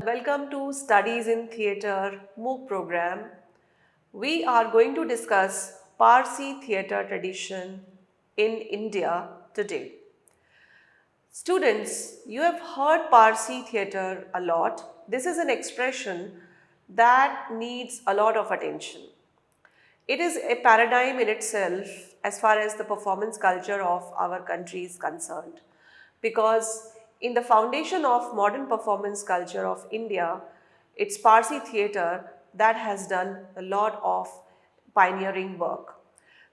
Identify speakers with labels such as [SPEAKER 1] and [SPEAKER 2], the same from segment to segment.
[SPEAKER 1] welcome to Studies in Theatre MOOC program. We are going to discuss Parsi theatre tradition in India today. Students, you have heard Parsi theatre a lot. This is an expression that needs a lot of attention. It is a paradigm in itself as far as the performance culture of our country is concerned, because in the foundation of modern performance culture of India, it's Parsi theatre that has done a lot of pioneering work.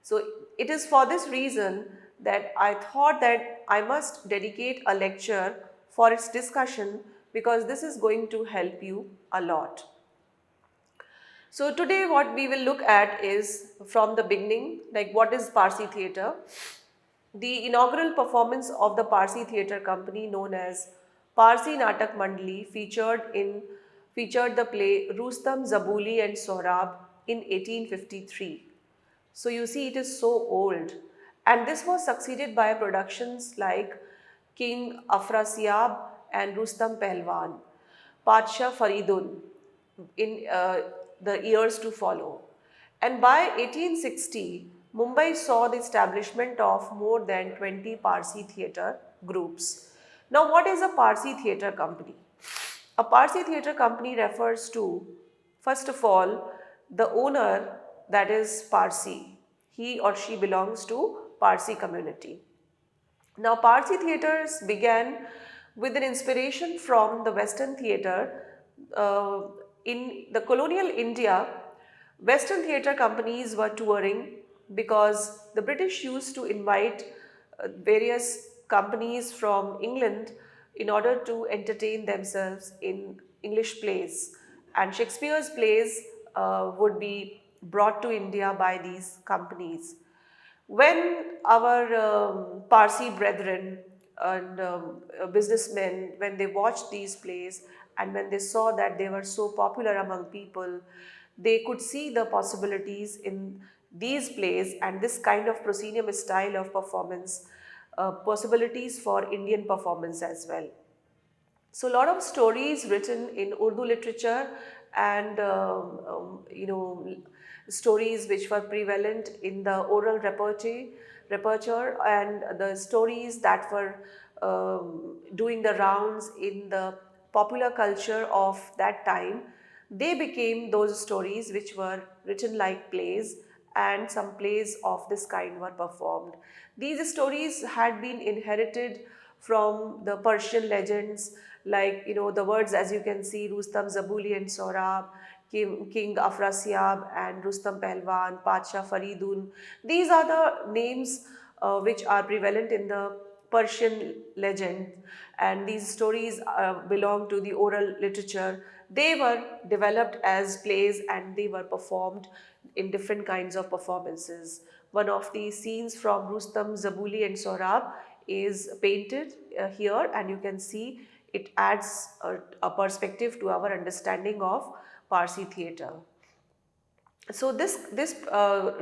[SPEAKER 1] So it is for this reason that I thought that I must dedicate a lecture for its discussion, because this is going to help you a lot. So today what we will look at is from the beginning, like what is Parsi theatre. The inaugural performance of the Parsi theatre company known as Parsi Natak Mandali featured the play Rustam, Zabuli and Sohrab in 1853. So you see it is so old, and this was succeeded by productions like King Afrasiab and Rustam Pehlwan, Padshah Faridun in the years to follow. And by 1860, Mumbai saw the establishment of more than 20 Parsi theatre groups. Now, what is a Parsi theatre company? A Parsi theatre company refers to, first of all, the owner, that is Parsi. He or she belongs to Parsi community. Now, Parsi theatres began with an inspiration from the Western theatre. Uh, in the colonial India, Western theatre companies were touring because the British used to invite various companies from England in order to entertain themselves in English plays. And Shakespeare's plays would be brought to India by these companies. When our Parsi brethren and businessmen, when they watched these plays and when they saw that they were so popular among people, they could see the possibilities in these plays and this kind of proscenium style of performance, possibilities for Indian performance as well. So a lot of stories written in Urdu literature and stories which were prevalent in the oral repertoire and the stories that were doing the rounds in the popular culture of that time, they became those stories which were written like plays, and some plays of this kind were performed. These stories had been inherited from the Persian legends, like the words, as you can see, Rustam, Zabuli and Sohrab, King Afrasiab and Rustam Pehlwan, Padshah Faridun. These are the names which are prevalent in the Persian legend, and these stories belong to the oral literature. They were developed as plays and they were performed in different kinds of performances. One of the scenes from Rustam, Zabuli and Sohrab is painted here, and you can see it adds a perspective to our understanding of Parsi theatre. So this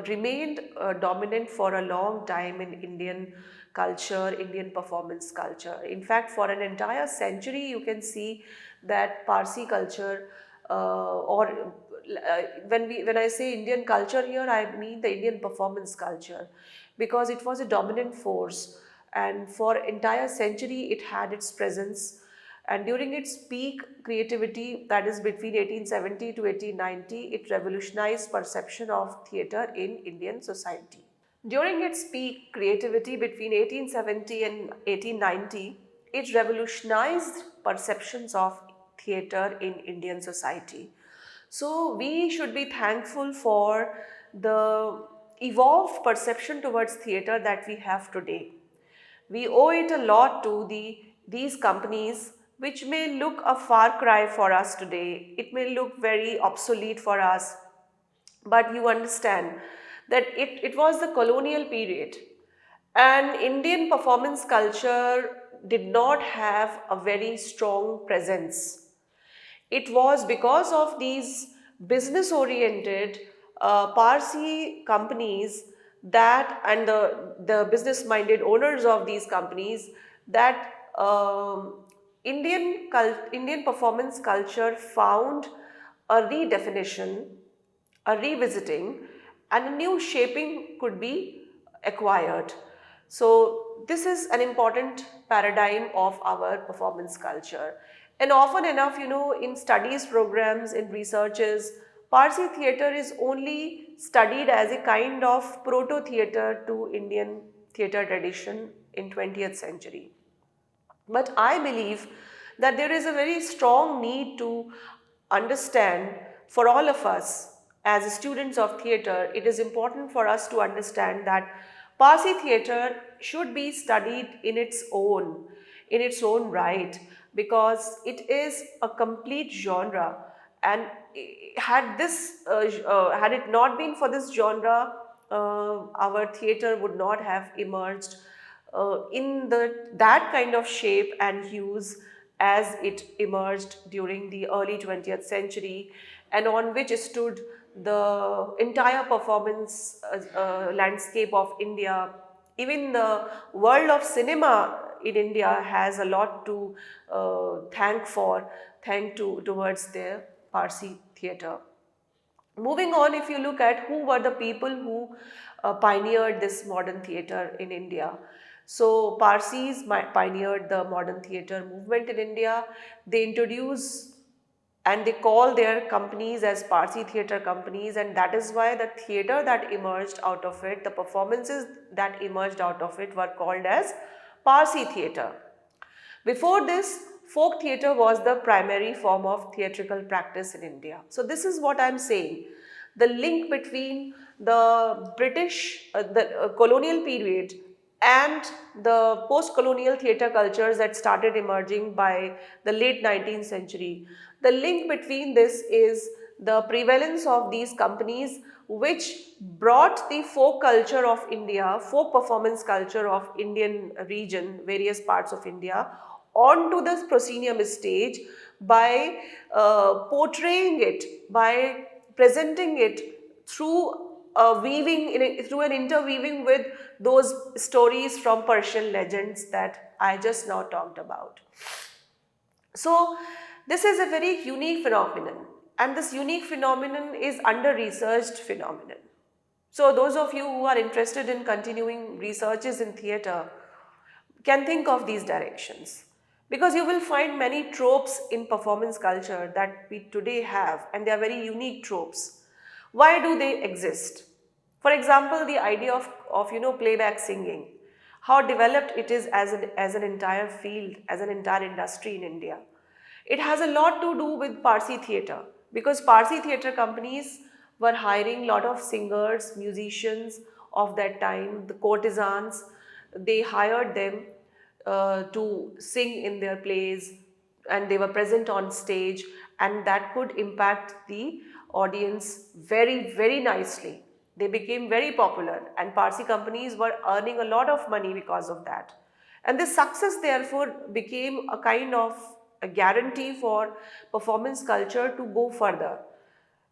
[SPEAKER 1] remained dominant for a long time in Indian culture, Indian performance culture. In fact, for an entire century, you can see that Parsi culture, or when I say Indian culture here, I mean the Indian performance culture, because it was a dominant force, and for entire century it had its presence. And during its peak creativity, that is between 1870 to 1890, it revolutionized perception of theatre in Indian society. During its peak creativity between 1870 and 1890, it revolutionized perceptions of theatre in Indian society. So we should be thankful for the evolved perception towards theatre that we have today. We owe it a lot to these companies, which may look a far cry for us today. It may look very obsolete for us, but you understand that it was the colonial period, and Indian performance culture did not have a very strong presence. It was because of these business oriented Parsi companies that, and the business minded owners of these companies, that Indian performance culture found a redefinition, a revisiting, and a new shaping could be acquired. So, this is an important paradigm of our performance culture. And often enough, in studies programs, in researches, Parsi theatre is only studied as a kind of proto theatre to Indian theatre tradition in 20th century. But I believe that there is a very strong need to understand for all of us as students of theatre, it is important for us to understand that Parsi theatre should be studied in its own right, because it is a complete genre, and had it not been for this genre, our theatre would not have emerged in that kind of shape and hues as it emerged during the early 20th century, and on which stood the entire performance landscape of India. Even the world of cinema in India has a lot to towards their Parsi theatre. Moving on, if you look at who were the people who pioneered this modern theatre in India. So, Parsis pioneered the modern theatre movement in India. They introduce and they call their companies as Parsi theatre companies, and that is why the theatre that emerged out of it, the performances that emerged out of it were called as Parsi theatre. Before this, folk theatre was the primary form of theatrical practice in India. So this is what I am saying. The link between the British, the colonial period and the post-colonial theatre cultures that started emerging by the late 19th century. The link between this is the prevalence of these companies which brought the folk culture of India, folk performance culture of Indian region, various parts of India, onto the proscenium stage by portraying it, by presenting it through through an interweaving with those stories from Persian legends that I just now talked about. So this is a very unique phenomenon, and this unique phenomenon is under-researched phenomenon. So those of you who are interested in continuing researches in theatre can think of these directions, because you will find many tropes in performance culture that we today have, and they are very unique tropes. Why do they exist? For example, the idea of playback singing, how developed it is as an entire field, as an entire industry in India. It has a lot to do with Parsi theatre, because Parsi theatre companies were hiring a lot of singers, musicians of that time, the courtesans. They hired them to sing in their plays, and they were present on stage, and that could impact the audience very, very nicely. They became very popular, and Parsi companies were earning a lot of money because of that. And this success therefore became a kind of a guarantee for performance culture to go further.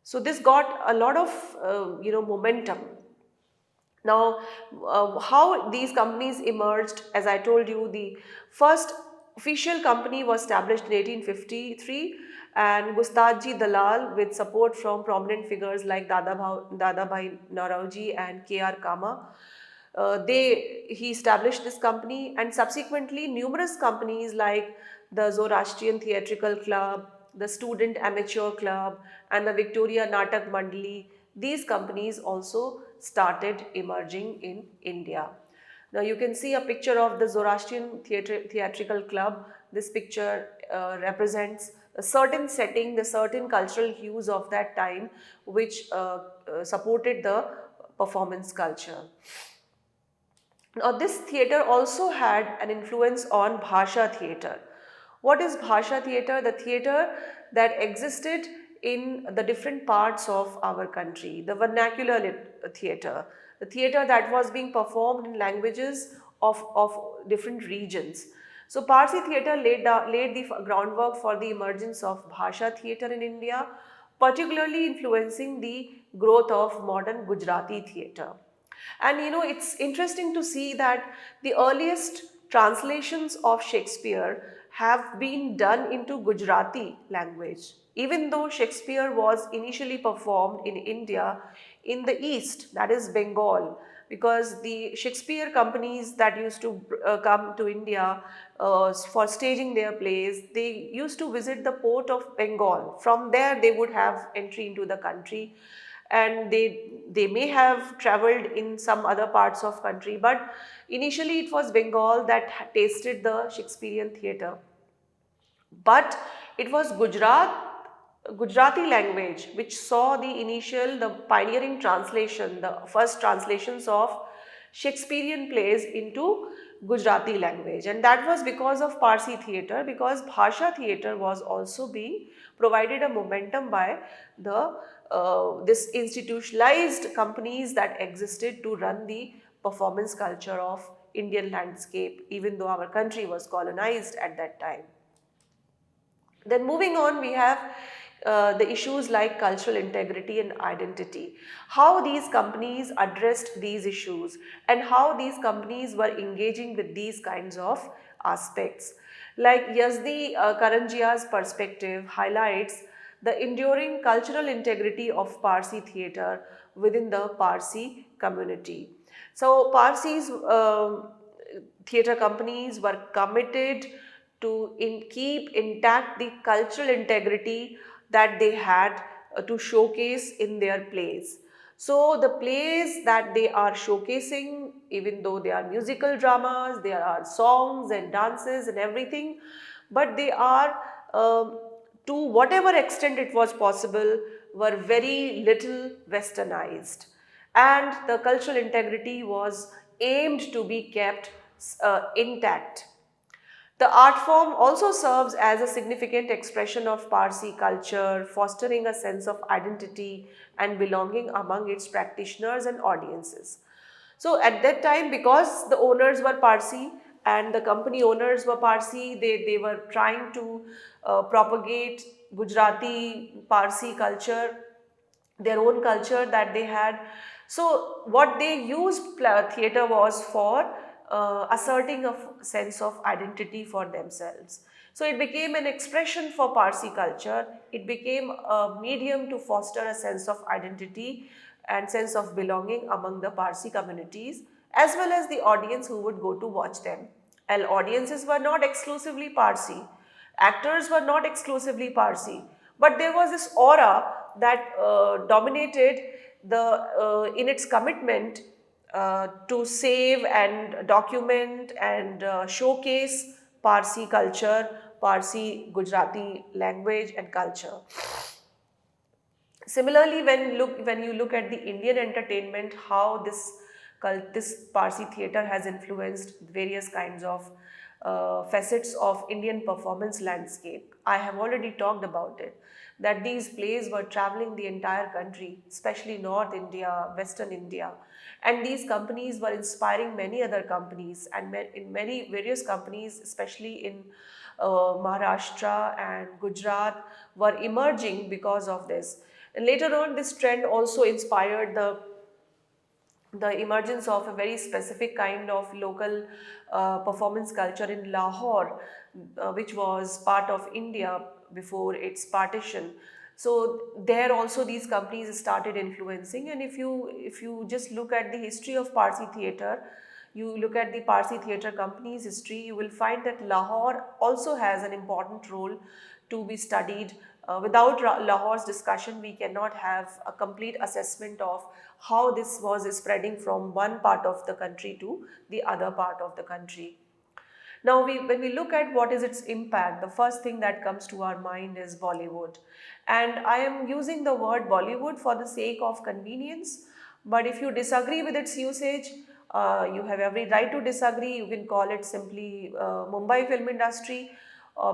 [SPEAKER 1] So this got a lot of momentum. Now, how these companies emerged, as I told you, the first official company was established in 1853, and Gustadji Dalal, with support from prominent figures like Dadabhai Naoroji and K.R. Kama, he established this company, and subsequently numerous companies like the Zoroastrian Theatrical Club, the Student Amateur Club, and the Victoria Natak Mandali, these companies also started emerging in India. Now you can see a picture of the Zoroastrian Theatrical Club. This picture represents a certain setting, the certain cultural hues of that time which supported the performance culture. Now this theatre also had an influence on Bhasha theatre. What is Bhasha theatre? The theatre that existed in the different parts of our country, the vernacular theatre, the theatre that was being performed in languages of different regions. So Parsi theatre laid the groundwork for the emergence of Bhasha theatre in India, particularly influencing the growth of modern Gujarati theatre. And it's interesting to see that the earliest translations of Shakespeare have been done into Gujarati language. Even though Shakespeare was initially performed in India in the east, that is Bengal, because the Shakespeare companies that used to come to India for staging their plays, they used to visit the port of Bengal. From there, they would have entry into the country, and they may have traveled in some other parts of country, but initially it was Bengal that tasted the Shakespearean theatre. But it was Gujarati language which saw the pioneering translation, the first translations of Shakespearean plays into Gujarati language, and that was because of Parsi theatre, because Bhasha theatre was also being provided a momentum by the this institutionalized companies that existed to run the performance culture of Indian landscape, even though our country was colonized at that time. Then moving on, we have the issues like cultural integrity and identity. How these companies addressed these issues and how these companies were engaging with these kinds of aspects. Like Yazdi Karanjia's perspective highlights the enduring cultural integrity of Parsi theatre within the Parsi community. So Parsis theatre companies were committed to keep intact the cultural integrity that they had to showcase in their plays. So the plays that they are showcasing, even though they are musical dramas, there are songs and dances and everything, but they are to whatever extent it was possible, were very little westernized, and the cultural integrity was aimed to be kept intact. The art form also serves as a significant expression of Parsi culture, fostering a sense of identity and belonging among its practitioners and audiences. So at that time, because the owners were Parsi and the company owners were Parsi, they were trying to propagate Gujarati Parsi culture, their own culture that they had. So what they used theatre was for asserting a sense of identity for themselves. So it became an expression for Parsi culture. It became a medium to foster a sense of identity and sense of belonging among the Parsi communities, as well as the audience who would go to watch them. And audiences were not exclusively Parsi, actors were not exclusively Parsi, but there was this aura that dominated in its commitment to save and document and showcase Parsi culture, Parsi Gujarati language and culture. Similarly, when you look at the Indian entertainment, how this Parsi theatre has influenced various kinds of facets of Indian performance landscape. I have already talked about it, that these plays were traveling the entire country, especially North India, Western India, and these companies were inspiring many other companies, and in many various companies, especially in Maharashtra and Gujarat, were emerging because of this. And later on, this trend also inspired the emergence of a very specific kind of local performance culture in Lahore, which was part of India before its partition. So there also these companies started influencing, and if you just look at the history of Parsi theatre, you look at the Parsi theatre company's history, you will find that Lahore also has an important role to be studied. Without Lahore's discussion, we cannot have a complete assessment of how this was spreading from one part of the country to the other part of the country. Now, when we look at what is its impact, the first thing that comes to our mind is Bollywood. And I am using the word Bollywood for the sake of convenience, but if you disagree with its usage, you have every right to disagree. You can call it simply Mumbai film industry,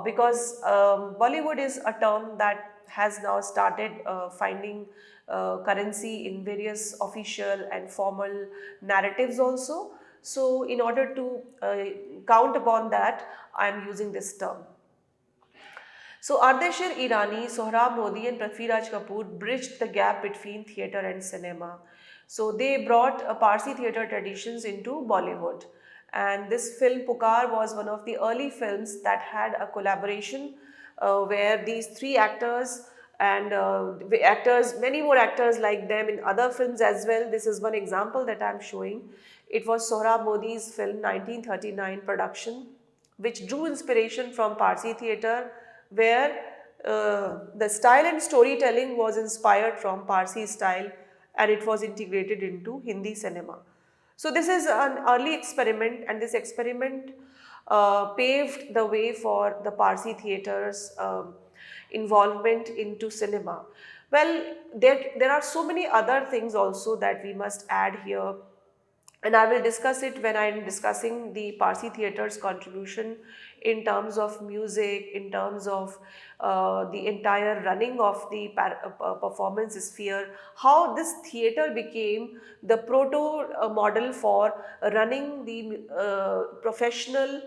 [SPEAKER 1] because Bollywood is a term that has now started finding currency in various official and formal narratives also. So in order to count upon that, I am using this term. So Ardeshir Irani, Sohrab Modi and Prithviraj Kapoor bridged the gap between theatre and cinema. So they brought Parsi theatre traditions into Bollywood. And this film Pukar was one of the early films that had a collaboration where these three actors and many more actors like them in other films as well. This is one example that I am showing. It was Sohrab Modi's film 1939 production, which drew inspiration from Parsi theatre, where the style and storytelling was inspired from Parsi style and it was integrated into Hindi cinema. So this is an early experiment, and this experiment paved the way for the Parsi theatre's involvement into cinema. Well, there are so many other things also that we must add here, and I will discuss it when I am discussing the Parsi theatre's contribution in terms of music, in terms of the entire running of the performance sphere, how this theatre became the proto model for running the professional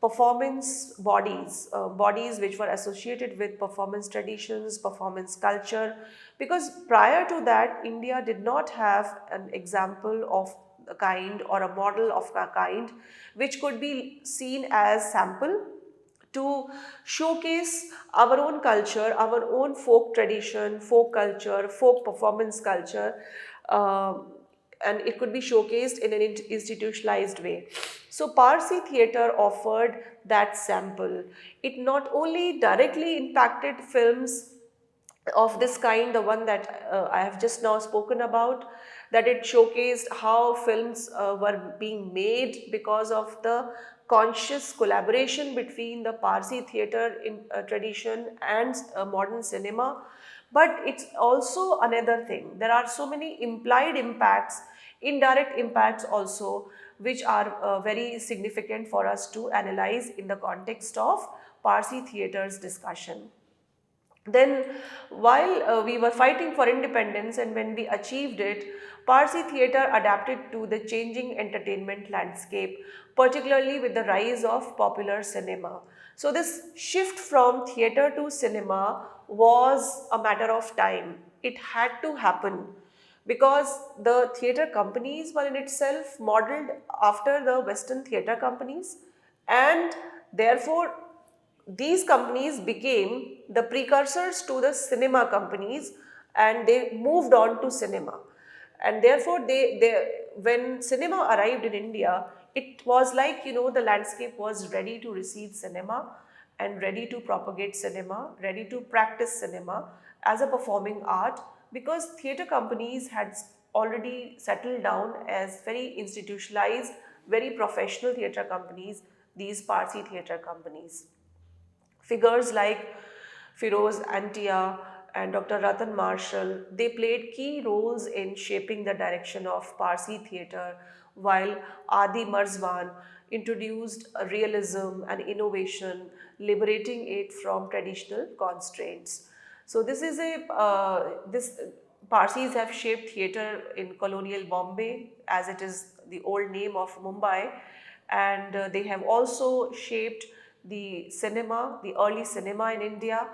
[SPEAKER 1] performance bodies, bodies which were associated with performance traditions, performance culture, because prior to that, India did not have an example of a kind or a model of a kind which could be seen as sample to showcase our own culture, our own folk tradition, folk culture, folk performance culture, and it could be showcased in an institutionalized way. So Parsi theatre offered that sample. It not only directly impacted films of this kind, the one that I have just now spoken about, that it showcased how films were being made because of the conscious collaboration between the Parsi theatre tradition and modern cinema. But it's also another thing. There are so many implied impacts, indirect impacts also, which are very significant for us to analyze in the context of Parsi theatre's discussion. Then, while we were fighting for independence and when we achieved it, Parsi theatre adapted to the changing entertainment landscape, particularly with the rise of popular cinema. So, this shift from theatre to cinema was a matter of time. It had to happen because the theatre companies were in itself modeled after the Western theatre companies, and therefore these companies became the precursors to the cinema companies, and they moved on to cinema. And therefore when cinema arrived in India, it was like, the landscape was ready to receive cinema and ready to propagate cinema, ready to practice cinema as a performing art, because theatre companies had already settled down as very institutionalized, very professional theatre companies, these Parsi theatre companies. Figures like Firoz Antia and Dr. Ratan Marshall, they played key roles in shaping the direction of Parsi theatre, while Adi Marzwan introduced realism and innovation, liberating it from traditional constraints. So this Parsis have shaped theatre in colonial Bombay, as it is the old name of Mumbai, and they have also shaped the cinema, the early cinema in India,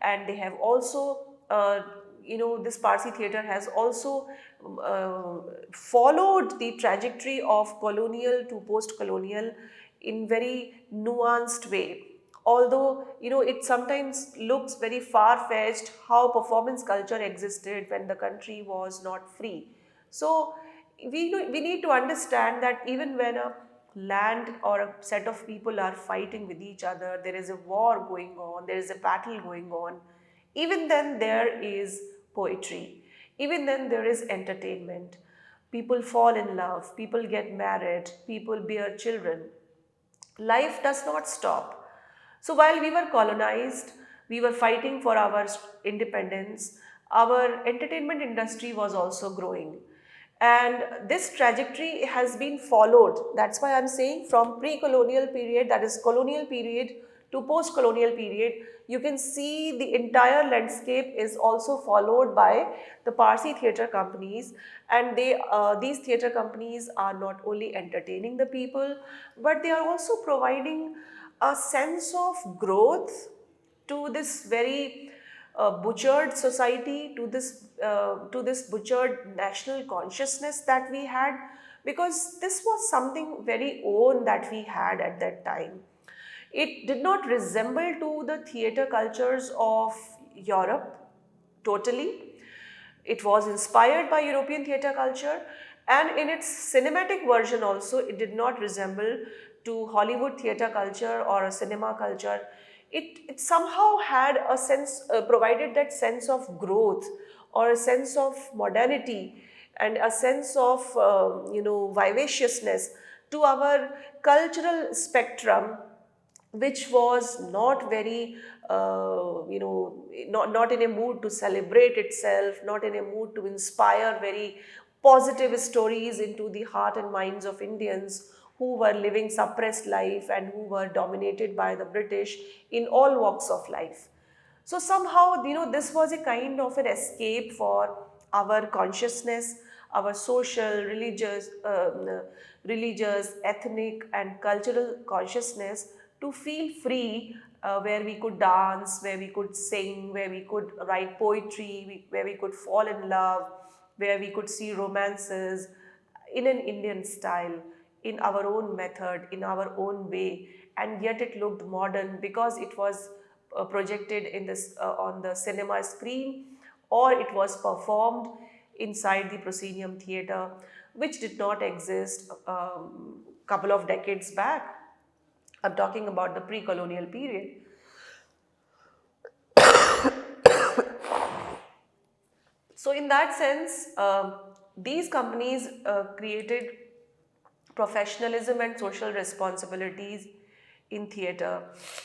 [SPEAKER 1] and they have also, this Parsi theatre has also followed the trajectory of colonial to post-colonial in very nuanced way. Although, it sometimes looks very far-fetched how performance culture existed when the country was not free. So, we need to understand that even when a land or a set of people are fighting with each other, there is a war going on, there is a battle going on, even then there is poetry, even then there is entertainment. People fall in love, people get married, people bear children. Life does not stop. So while we were colonized, we were fighting for our independence, our entertainment industry was also growing. And this trajectory has been followed. That's why I'm saying from pre-colonial period, that is colonial period, to post-colonial period, you can see the entire landscape is also followed by the Parsi theatre companies, and these theatre companies are not only entertaining the people, but they are also providing a sense of growth to this very butchered society, to this butchered national consciousness that we had, because this was something very own that we had at that time. It did not resemble to the theatre cultures of Europe totally. It was inspired by European theatre culture, and in its cinematic version also, it did not resemble to Hollywood theatre culture or a cinema culture. It somehow had a sense, provided that sense of growth or a sense of modernity and a sense of, vivaciousness to our cultural spectrum, which was not very, not in a mood to celebrate itself, not in a mood to inspire very positive stories into the heart and minds of Indians who were living suppressed life and who were dominated by the British in all walks of life. So somehow, this was a kind of an escape for our consciousness, our social, religious, ethnic, and cultural consciousness to feel free, where we could dance, where we could sing, where we could write poetry, where we could fall in love, where we could see romances in an Indian style, in our own method, in our own way, and yet it looked modern because it was projected in this on the cinema screen, or it was performed inside the proscenium theatre, which did not exist couple of decades back. I'm talking about the pre-colonial period. So in that sense, these companies created professionalism and social responsibilities in theatre.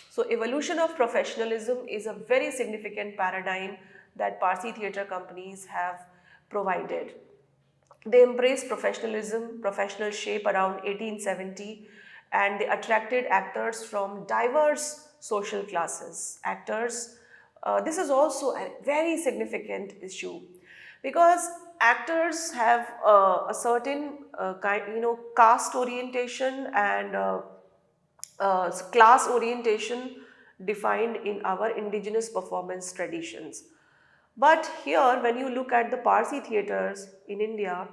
[SPEAKER 1] So evolution of professionalism is a very significant paradigm that Parsi theatre companies have provided. They embraced professionalism, professional shape around 1870, and they attracted actors from diverse social classes. This is also a very significant issue because actors have a certain caste orientation and class orientation defined in our indigenous performance traditions. But here, when you look at the Parsi theatres in India,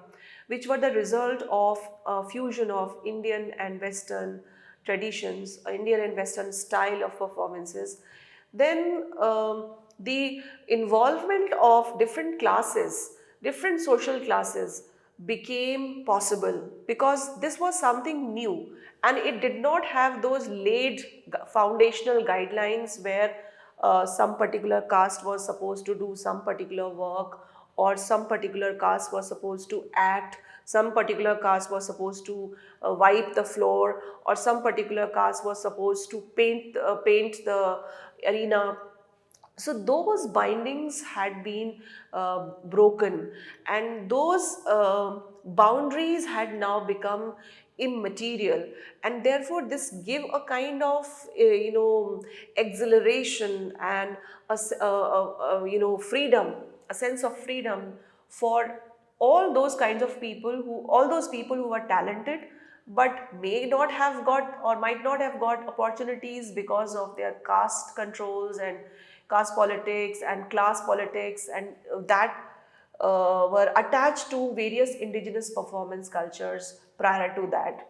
[SPEAKER 1] which were the result of a fusion of Indian and Western traditions, Indian and Western style of performances, then the involvement of different classes, different social classes became possible because this was something new and it did not have those laid foundational guidelines where some particular caste was supposed to do some particular work, or some particular caste was supposed to act, some particular caste was supposed to wipe the floor, or some particular caste was supposed to paint the arena. So those bindings had been broken, and those boundaries had now become immaterial, and therefore this give a kind of exhilaration and freedom, a sense of freedom for all those people who were talented but may not have got or might not have got opportunities because of their caste controls and caste politics and class politics, and that were attached to various indigenous performance cultures prior to that.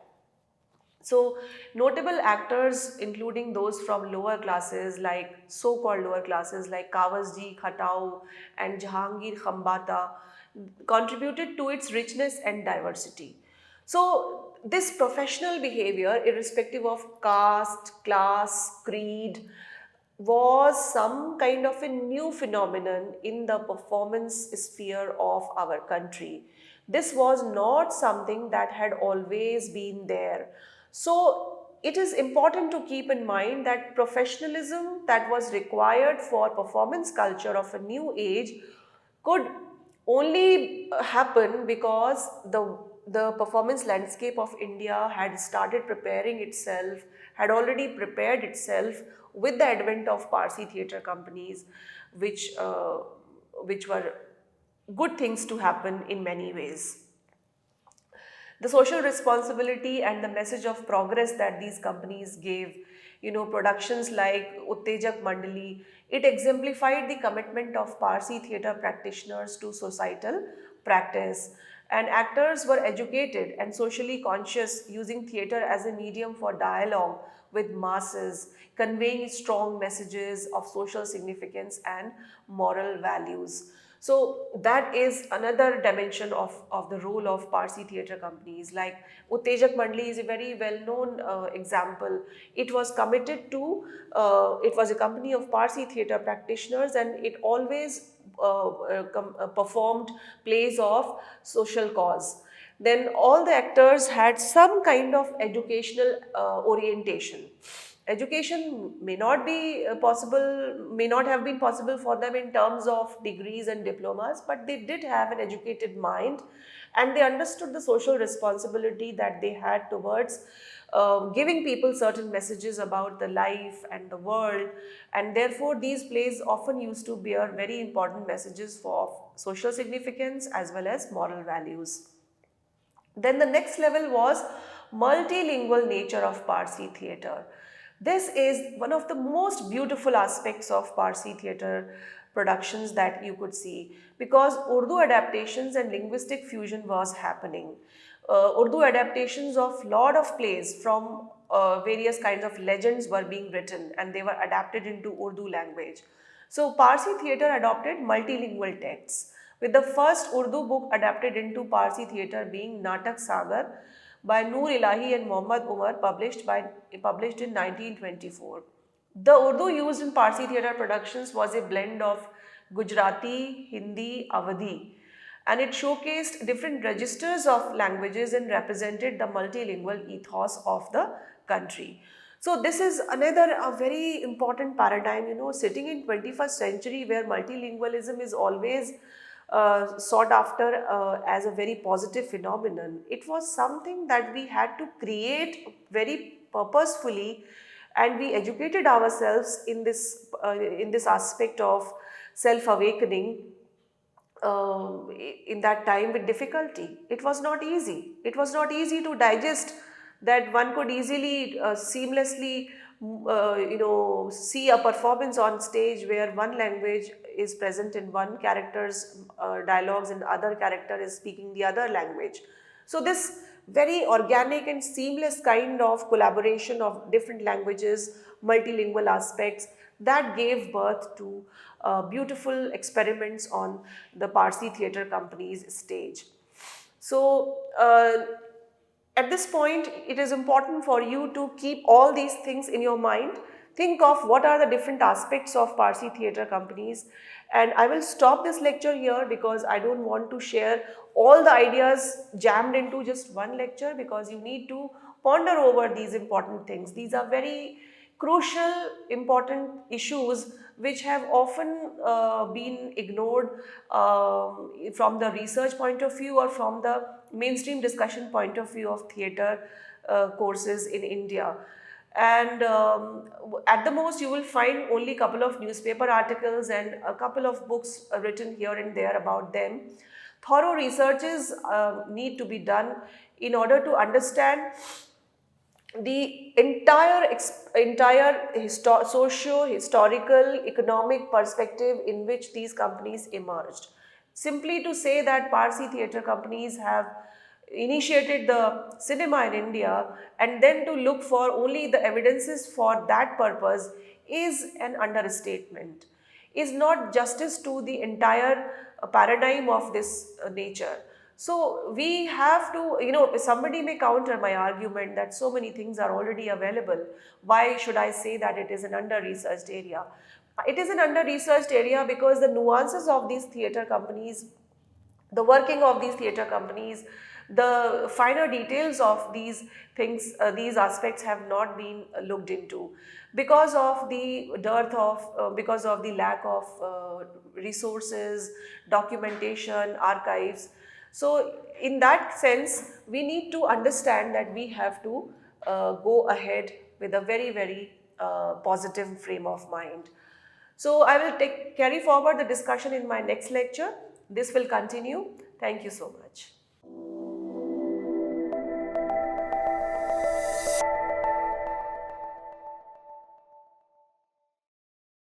[SPEAKER 1] So, notable actors, including those from lower classes, like so-called lower classes like Kawasji Khatau and Jahangir Khambata, contributed to its richness and diversity. So, this professional behavior, irrespective of caste, class, creed, was some kind of a new phenomenon in the performance sphere of our country. This was not something that had always been there. So, it is important to keep in mind that professionalism that was required for performance culture of a new age could only happen because the performance landscape of India had started preparing itself, had already prepared itself with the advent of Parsi theatre companies, which were good things to happen in many ways. The social responsibility and the message of progress that these companies gave, productions like Uttejak Mandali, it exemplified the commitment of Parsi theatre practitioners to societal practice. and actors were educated and socially conscious, using theatre as a medium for dialogue with masses, conveying strong messages of social significance and moral values. So that is another dimension of the role of Parsi theatre companies. Like Uttejak Mandli is a very well-known example. It was committed to, it was a company of Parsi theatre practitioners, and it always performed plays of social cause. Then all the actors had some kind of educational orientation. Education may not be possible, may not have been possible for them in terms of degrees and diplomas, but they did have an educated mind, and they understood the social responsibility that they had towards giving people certain messages about the life and the world, and therefore these plays often used to bear very important messages for social significance as well as moral values. Then the next level was multilingual nature of Parsi theatre. This is one of the most beautiful aspects of Parsi theatre productions that you could see, because Urdu adaptations and linguistic fusion was happening. Urdu adaptations of lot of plays from various kinds of legends were being written, and they were adapted into Urdu language. So Parsi theatre adopted multilingual texts, with the first Urdu book adapted into Parsi theatre being Natak Sagar by Noor Ilahi and Muhammad Umar, published in 1924. The Urdu used in Parsi theatre productions was a blend of Gujarati, Hindi, Awadhi, and it showcased different registers of languages and represented the multilingual ethos of the country. So this is another a very important paradigm, sitting in 21st century where multilingualism is always sought after as a very positive phenomenon. It was something that we had to create very purposefully, and we educated ourselves in this aspect of self-awakening in that time with difficulty. It was not easy. It was not easy to digest that one could easily seamlessly see a performance on stage where one language is present in one character's dialogues and other character is speaking the other language. So this very organic and seamless kind of collaboration of different languages, multilingual aspects, that gave birth to beautiful experiments on the Parsi theatre company's stage. So at this point, it is important for you to keep all these things in your mind. Think of what are the different aspects of Parsi theatre companies, and I will stop this lecture here because I don't want to share all the ideas jammed into just one lecture, because you need to ponder over these important things. These are very crucial, important issues which have often been ignored from the research point of view or from the mainstream discussion point of view of theatre courses in India. And at the most you will find only a couple of newspaper articles and a couple of books written here and there about them. Thorough researches need to be done in order to understand the entire socio-historical, economic perspective in which these companies emerged. Simply to say that Parsi theatre companies have initiated the cinema in India and then to look for only the evidences for that purpose is an understatement, is not justice to the entire paradigm of this nature. So we have to, somebody may counter my argument that so many things are already available. Why should I say that it is an under-researched area? It is an under-researched area because the nuances of these theatre companies, the working of these theatre companies, the finer details of these things, these aspects have not been looked into because of the dearth of, because of the lack of resources, documentation, archives. So in that sense, we need to understand that we have to go ahead with a very, very positive frame of mind. So I will carry forward the discussion in my next lecture. This will continue. Thank you so much.